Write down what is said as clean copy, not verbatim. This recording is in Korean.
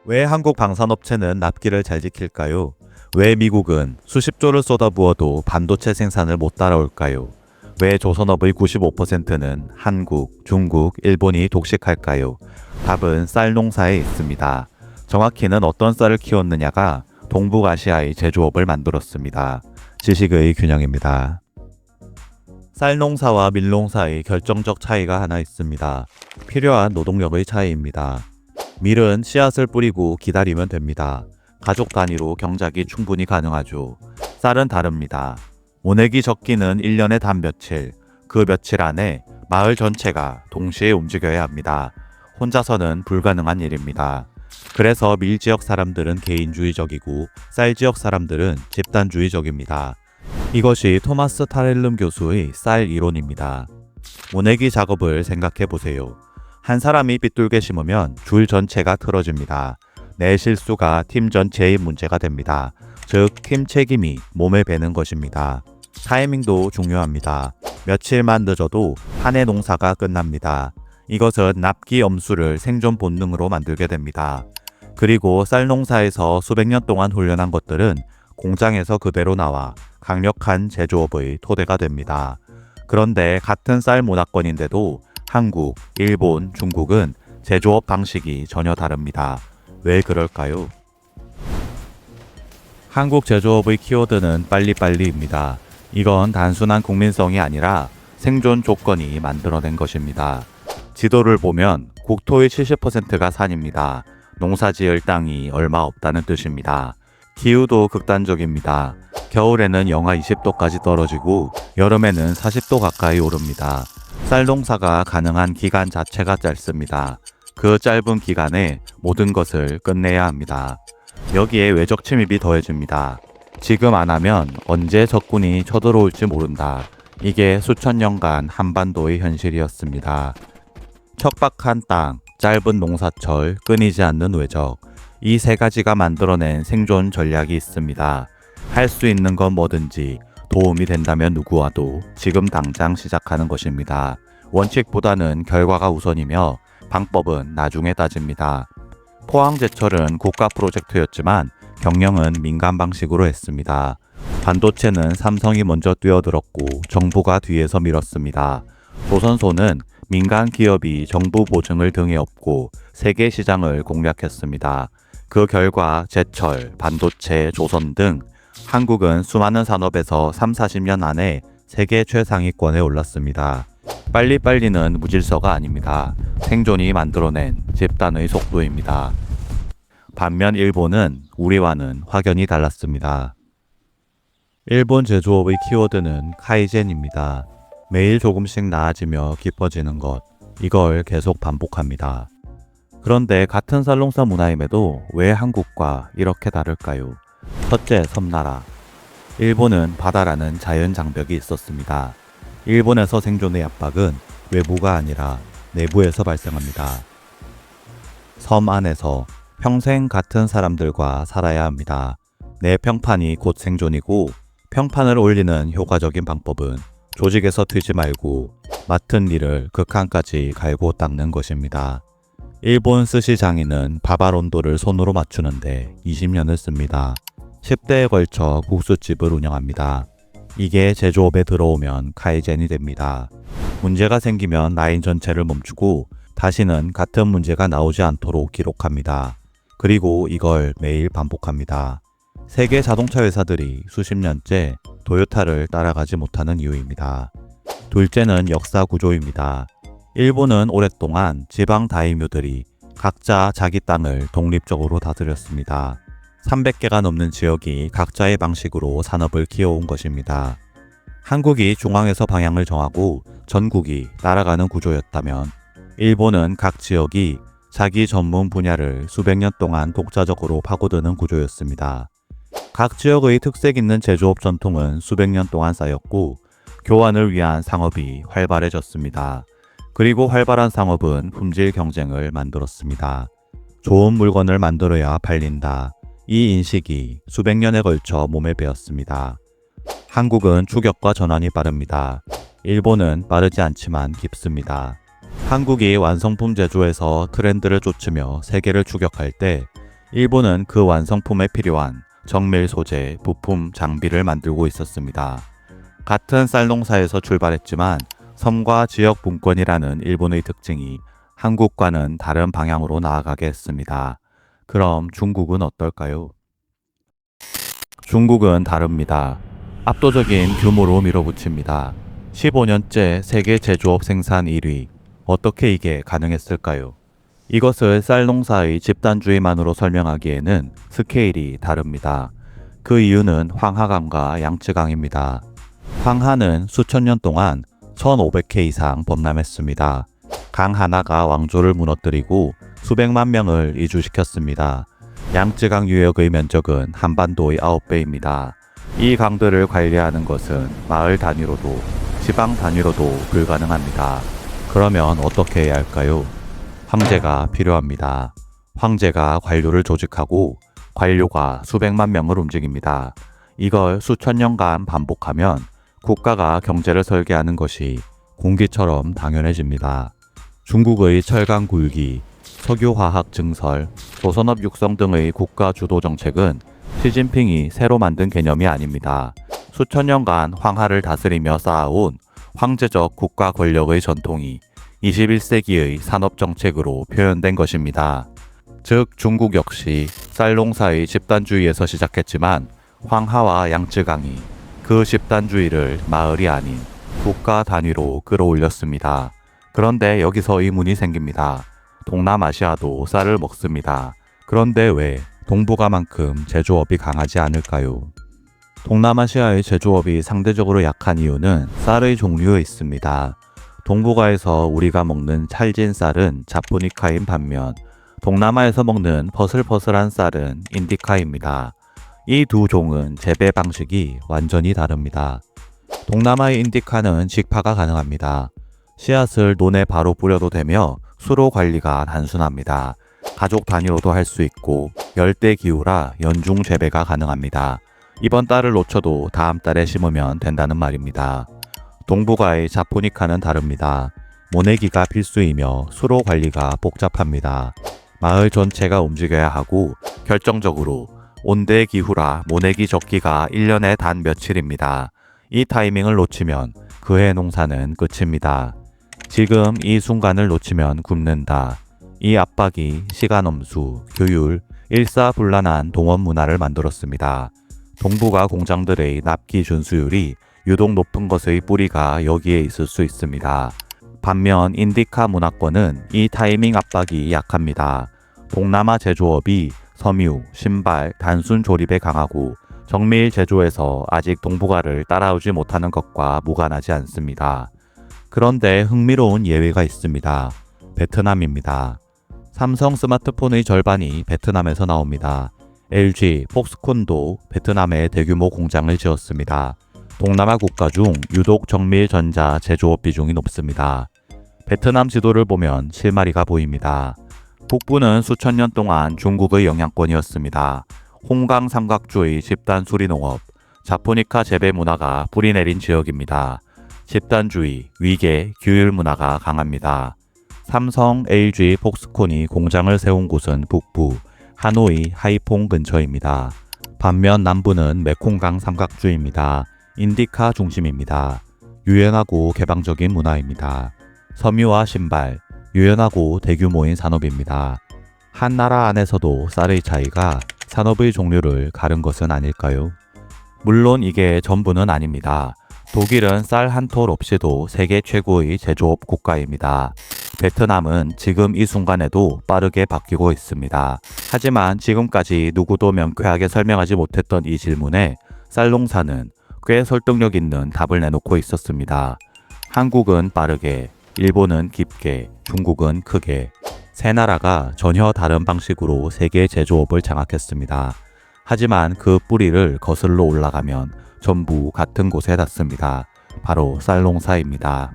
왜 한국 방산업체는 납기를 잘 지킬까요? 왜 미국은 수십조를 쏟아부어도 반도체 생산을 못 따라올까요? 왜 조선업의 95%는 한국, 중국, 일본이 독식할까요? 답은 쌀 농사에 있습니다. 정확히는 어떤 쌀을 키웠느냐가 동북아시아의 제조업을 만들었습니다. 지식의 균형입니다. 쌀 농사와 밀 농사의 결정적 차이가 하나 있습니다. 필요한 노동력의 차이입니다. 밀은 씨앗을 뿌리고 기다리면 됩니다. 가족 단위로 경작이 충분히 가능하죠. 쌀은 다릅니다. 모내기 적기는 1년에 단 며칠, 그 며칠 안에 마을 전체가 동시에 움직여야 합니다. 혼자서는 불가능한 일입니다. 그래서 밀 지역 사람들은 개인주의적이고 쌀 지역 사람들은 집단주의적입니다. 이것이 토마스 타렐름 교수의 쌀 이론입니다. 모내기 작업을 생각해 보세요. 한 사람이 빗둘게 심으면 줄 전체가 틀어집니다. 내 실수가 팀 전체의 문제가 됩니다. 즉, 팀 책임이 몸에 배는 것입니다. 타이밍도 중요합니다. 며칠만 늦어도 한 해 농사가 끝납니다. 이것은 납기 엄수를 생존 본능으로 만들게 됩니다. 그리고 쌀 농사에서 수백 년 동안 훈련한 것들은 공장에서 그대로 나와 강력한 제조업의 토대가 됩니다. 그런데 같은 쌀 문화권인데도 한국, 일본, 중국은 제조업 방식이 전혀 다릅니다. 왜 그럴까요? 한국 제조업의 키워드는 빨리빨리입니다. 이건 단순한 국민성이 아니라 생존 조건이 만들어낸 것입니다. 지도를 보면 국토의 70%가 산입니다. 농사 지을 땅이 얼마 없다는 뜻입니다. 기후도 극단적입니다. 겨울에는 영하 20도까지 떨어지고 여름에는 40도 가까이 오릅니다. 쌀 농사가 가능한 기간 자체가 짧습니다. 그 짧은 기간에 모든 것을 끝내야 합니다. 여기에 외적 침입이 더해집니다. 지금 안 하면 언제 적군이 쳐들어올지 모른다. 이게 수천 년간 한반도의 현실이었습니다. 척박한 땅, 짧은 농사철, 끊이지 않는 외적. 이 세 가지가 만들어낸 생존 전략이 있습니다. 할 수 있는 건 뭐든지 도움이 된다면 누구와도 지금 당장 시작하는 것입니다. 원칙보다는 결과가 우선이며 방법은 나중에 따집니다. 포항제철은 국가 프로젝트였지만 경영은 민간 방식으로 했습니다. 반도체는 삼성이 먼저 뛰어들었고 정부가 뒤에서 밀었습니다. 조선소는 민간 기업이 정부 보증을 등에 업고 세계 시장을 공략했습니다. 그 결과 제철, 반도체, 조선 등 한국은 수많은 산업에서 3, 40년 안에 세계 최상위권에 올랐습니다. 빨리빨리는 무질서가 아닙니다. 생존이 만들어낸 집단의 속도입니다. 반면 일본은 우리와는 확연히 달랐습니다. 일본 제조업의 키워드는 카이젠입니다. 매일 조금씩 나아지며 깊어지는 것, 이걸 계속 반복합니다. 그런데 같은 쌀농사 문화임에도 왜 한국과 이렇게 다를까요? 첫째, 섬나라. 일본은 바다라는 자연 장벽이 있었습니다. 일본에서 생존의 압박은 외부가 아니라 내부에서 발생합니다. 섬 안에서 평생 같은 사람들과 살아야 합니다. 내 평판이 곧 생존이고 평판을 올리는 효과적인 방법은 조직에서 튀지 말고 맡은 일을 극한까지 갈고 닦는 것입니다. 일본 스시 장인은 밥알 온도를 손으로 맞추는데 20년을 씁니다. 10대에 걸쳐 국수집을 운영합니다. 이게 제조업에 들어오면 카이젠이 됩니다. 문제가 생기면 라인 전체를 멈추고 다시는 같은 문제가 나오지 않도록 기록합니다. 그리고 이걸 매일 반복합니다. 세계 자동차 회사들이 수십 년째 토요타를 따라가지 못하는 이유입니다. 둘째는 역사 구조입니다. 일본은 오랫동안 지방 다이묘들이 각자 자기 땅을 독립적으로 다스렸습니다. 300개가 넘는 지역이 각자의 방식으로 산업을 키워온 것입니다. 한국이 중앙에서 방향을 정하고 전국이 따라가는 구조였다면 일본은 각 지역이 자기 전문 분야를 수백 년 동안 독자적으로 파고드는 구조였습니다. 각 지역의 특색 있는 제조업 전통은 수백 년 동안 쌓였고 교환을 위한 상업이 활발해졌습니다. 그리고 활발한 상업은 품질 경쟁을 만들었습니다. 좋은 물건을 만들어야 팔린다. 이 인식이 수백 년에 걸쳐 몸에 배었습니다. 한국은 추격과 전환이 빠릅니다. 일본은 빠르지 않지만 깊습니다. 한국이 완성품 제조에서 트렌드를 쫓으며 세계를 추격할 때 일본은 그 완성품에 필요한 정밀 소재, 부품, 장비를 만들고 있었습니다. 같은 쌀 농사에서 출발했지만 섬과 지역 분권이라는 일본의 특징이 한국과는 다른 방향으로 나아가게 했습니다. 그럼 중국은 어떨까요? 중국은 다릅니다. 압도적인 규모로 밀어붙입니다. 15년째 세계 제조업 생산 1위. 어떻게 이게 가능했을까요? 이것을 쌀 농사의 집단주의만으로 설명하기에는 스케일이 다릅니다. 그 이유는 황하강과 양쯔강입니다. 황하는 수천 년 동안 1500회 이상 범람했습니다. 강 하나가 왕조를 무너뜨리고 수백만 명을 이주시켰습니다. 양쯔강 유역의 면적은 한반도의 9배입니다. 이 강들을 관리하는 것은 마을 단위로도 지방 단위로도 불가능합니다. 그러면 어떻게 해야 할까요? 황제가 필요합니다. 황제가 관료를 조직하고 관료가 수백만 명을 움직입니다. 이걸 수천 년간 반복하면 국가가 경제를 설계하는 것이 공기처럼 당연해집니다. 중국의 철강 굴기, 석유화학 증설, 조선업 육성 등의 국가 주도 정책은 시진핑이 새로 만든 개념이 아닙니다. 수천 년간 황하를 다스리며 쌓아온 황제적 국가 권력의 전통이 21세기의 산업정책으로 표현된 것입니다. 즉 중국 역시 쌀 농사의 집단주의에서 시작했지만 황하와 양쯔강이 그 집단주의를 마을이 아닌 국가 단위로 끌어올렸습니다. 그런데 여기서 의문이 생깁니다. 동남아시아도 쌀을 먹습니다. 그런데 왜 동북아만큼 제조업이 강하지 않을까요? 동남아시아의 제조업이 상대적으로 약한 이유는 쌀의 종류에 있습니다. 동북아에서 우리가 먹는 찰진 쌀은 자포니카인 반면 동남아에서 먹는 버슬버슬한 쌀은 인디카입니다. 이 두 종은 재배 방식이 완전히 다릅니다. 동남아의 인디카는 직파가 가능합니다. 씨앗을 논에 바로 뿌려도 되며 수로 관리가 단순합니다. 가족 단위로도 할 수 있고 열대 기후라 연중 재배가 가능합니다. 이번 달을 놓쳐도 다음 달에 심으면 된다는 말입니다. 동북아의 자포니카는 다릅니다. 모내기가 필수이며 수로 관리가 복잡합니다. 마을 전체가 움직여야 하고 결정적으로 온대 기후라 모내기 적기가 1년에 단 며칠입니다. 이 타이밍을 놓치면 그해 농사는 끝입니다. 지금 이 순간을 놓치면 굶는다. 이 압박이 시간 엄수, 교율, 일사불란한 동원 문화를 만들었습니다. 동북아 공장들의 납기 준수율이 유독 높은 것의 뿌리가 여기에 있을 수 있습니다. 반면 인디카 문화권은 이 타이밍 압박이 약합니다. 동남아 제조업이 섬유, 신발, 단순 조립에 강하고 정밀 제조에서 아직 동북아를 따라오지 못하는 것과 무관하지 않습니다. 그런데 흥미로운 예외가 있습니다. 베트남입니다. 삼성 스마트폰의 절반이 베트남에서 나옵니다. LG, 폭스콘도 베트남에 대규모 공장을 지었습니다. 동남아 국가 중 유독 정밀 전자 제조업 비중이 높습니다. 베트남 지도를 보면 실마리가 보입니다. 북부는 수천 년 동안 중국의 영향권이었습니다. 홍강 삼각주의 집단 수리농업, 자포니카 재배 문화가 뿌리 내린 지역입니다. 집단주의, 위계, 규율 문화가 강합니다. 삼성, LG, 폭스콘이 공장을 세운 곳은 북부, 하노이, 하이퐁 근처입니다. 반면 남부는 메콩강 삼각주의입니다. 인디카 중심입니다. 유연하고 개방적인 문화입니다. 섬유와 신발, 유연하고 대규모인 산업입니다. 한 나라 안에서도 쌀의 차이가 산업의 종류를 가른 것은 아닐까요? 물론 이게 전부는 아닙니다. 독일은 쌀 한 톨 없이도 세계 최고의 제조업 국가입니다. 베트남은 지금 이 순간에도 빠르게 바뀌고 있습니다. 하지만 지금까지 누구도 명쾌하게 설명하지 못했던 이 질문에 쌀 농사는 꽤 설득력 있는 답을 내놓고 있었습니다. 한국은 빠르게, 일본은 깊게, 중국은 크게 세 나라가 전혀 다른 방식으로 세계 제조업을 장악했습니다. 하지만 그 뿌리를 거슬러 올라가면 전부 같은 곳에 닿습니다. 바로 쌀 농사입니다.